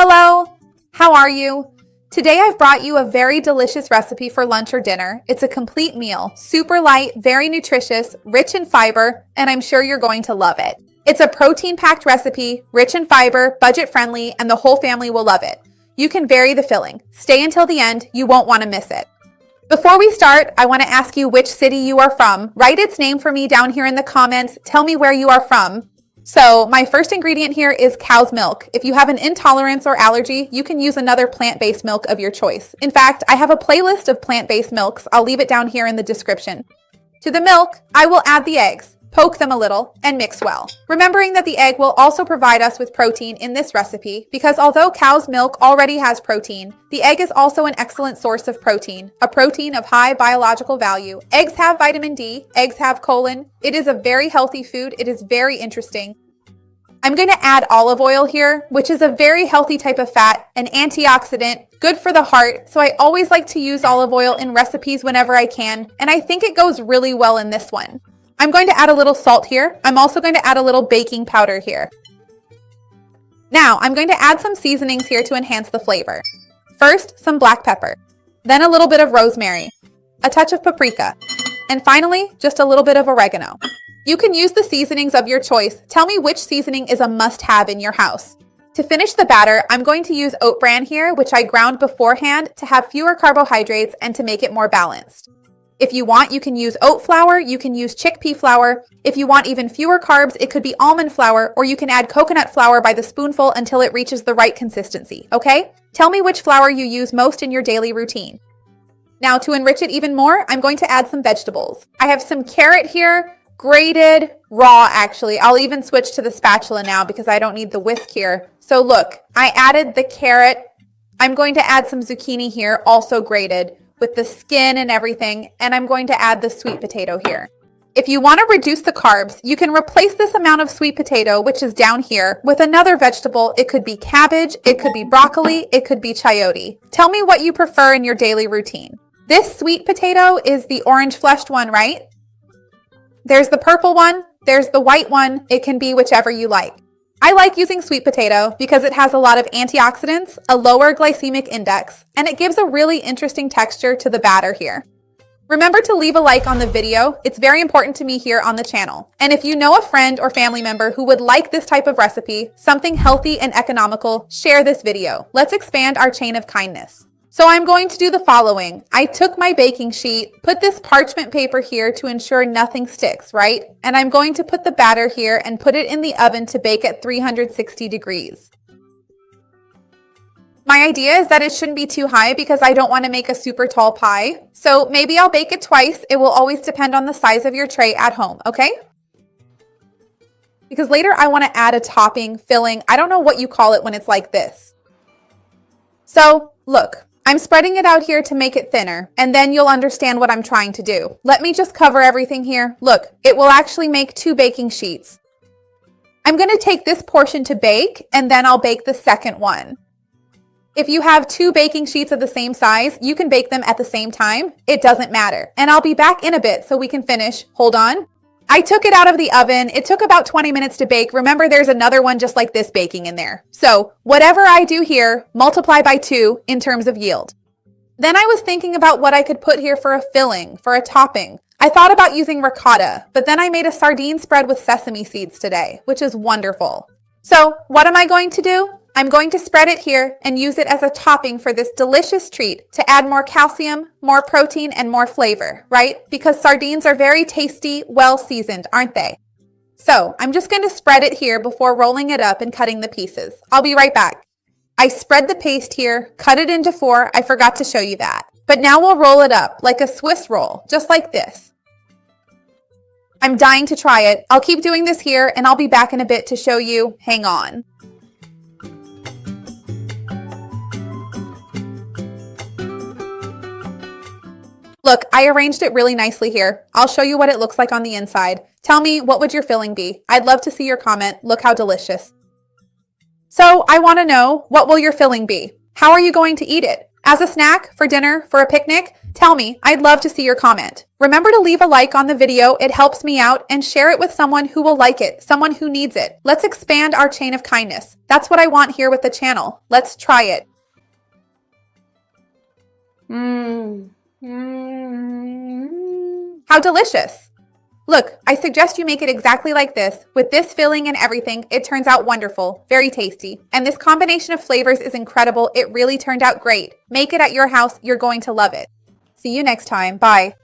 Hello, how are you? Today I've brought you a very delicious recipe for lunch or dinner. It's a complete meal, super light, very nutritious, rich in fiber, and I'm sure you're going to love it. It's a protein-packed recipe, rich in fiber, budget-friendly, and the whole family will love it. You can vary the filling. Stay until the end, you won't want to miss it. Before we start, I want to ask you which city you are from. Write its name for me down here in the comments. Tell me where you are from. So my first ingredient here is cow's milk. If you have an intolerance or allergy, you can use another plant-based milk of your choice. In fact, I have a playlist of plant-based milks. I'll leave it down here in the description. To the milk, I will add the eggs, poke them a little, and mix well. Remembering that the egg will also provide us with protein in this recipe, because although cow's milk already has protein, the egg is also an excellent source of protein, a protein of high biological value. Eggs have vitamin D, eggs have choline. It is a very healthy food. It is very interesting. I'm going to add olive oil here, which is a very healthy type of fat, an antioxidant, good for the heart, so I always like to use olive oil in recipes whenever I can, and I think it goes really well in this one. I'm going to add a little salt here. I'm also going to add a little baking powder here. Now, I'm going to add some seasonings here to enhance the flavor. First, some black pepper, then a little bit of rosemary, a touch of paprika, and finally, just a little bit of oregano. You can use the seasonings of your choice. Tell me which seasoning is a must-have in your house. To finish the batter, I'm going to use oat bran here, which I ground beforehand to have fewer carbohydrates and to make it more balanced. If you want, you can use oat flour, you can use chickpea flour. If you want even fewer carbs, it could be almond flour, or you can add coconut flour by the spoonful until it reaches the right consistency, okay? Tell me which flour you use most in your daily routine. Now, to enrich it even more, I'm going to add some vegetables. I have some carrot here, grated, raw actually. I'll even switch to the spatula now because I don't need the whisk here. So look, I added the carrot. I'm going to add some zucchini here, also grated, with the skin and everything, and I'm going to add the sweet potato here. If you want to reduce the carbs, you can replace this amount of sweet potato, which is down here, with another vegetable. It could be cabbage, it could be broccoli, it could be chayote. Tell me what you prefer in your daily routine. This sweet potato is the orange fleshed one, right? There's the purple one, there's the white one. It can be whichever you like. I like using sweet potato because it has a lot of antioxidants, a lower glycemic index, and it gives a really interesting texture to the batter here. Remember to leave a like on the video. It's very important to me here on the channel. And if you know a friend or family member who would like this type of recipe, something healthy and economical, share this video. Let's expand our chain of kindness. So I'm going to do the following. I took my baking sheet, put this parchment paper here to ensure nothing sticks, right? And I'm going to put the batter here and put it in the oven to bake at 360 degrees. My idea is that it shouldn't be too high because I don't want to make a super tall pie. So maybe I'll bake it twice. It will always depend on the size of your tray at home, okay? Because later I want to add a topping, filling. I don't know what you call it when it's like this. So look. I'm spreading it out here to make it thinner, and then you'll understand what I'm trying to do. Let me just cover everything here. Look, it will actually make 2 baking sheets. I'm going to take this portion to bake, and then I'll bake the second one. If you have 2 baking sheets of the same size, you can bake them at the same time. It doesn't matter. And I'll be back in a bit so we can finish. Hold on. I took it out of the oven. It took about 20 minutes to bake. Remember, there's another one just like this baking in there. So whatever I do here, multiply by 2 in terms of yield. Then I was thinking about what I could put here for a filling, for a topping. I thought about using ricotta, but then I made a sardine spread with sesame seeds today, which is wonderful. So what am I going to do? I'm going to spread it here and use it as a topping for this delicious treat to add more calcium, more protein, and more flavor, right? Because sardines are very tasty, well seasoned, aren't they? So I'm just going to spread it here before rolling it up and cutting the pieces. I'll be right back. I spread the paste here, cut it into 4. I forgot to show you that. But now we'll roll it up like a Swiss roll, just like this. I'm dying to try it. I'll keep doing this here and I'll be back in a bit to show you. Hang on. Look, I arranged it really nicely here. I'll show you what it looks like on the inside. Tell me, what would your filling be? I'd love to see your comment. Look how delicious. So I want to know, what will your filling be? How are you going to eat it? As a snack, for dinner, for a picnic? Tell me, I'd love to see your comment. Remember to leave a like on the video, it helps me out, and share it with someone who will like it, someone who needs it. Let's expand our chain of kindness. That's what I want here with the channel. Let's try it. How delicious! Look, I suggest you make it exactly like this. With this filling and everything, it turns out wonderful, very tasty. And this combination of flavors is incredible. It really turned out great. Make it at your house. You're going to love it. See you next time. Bye.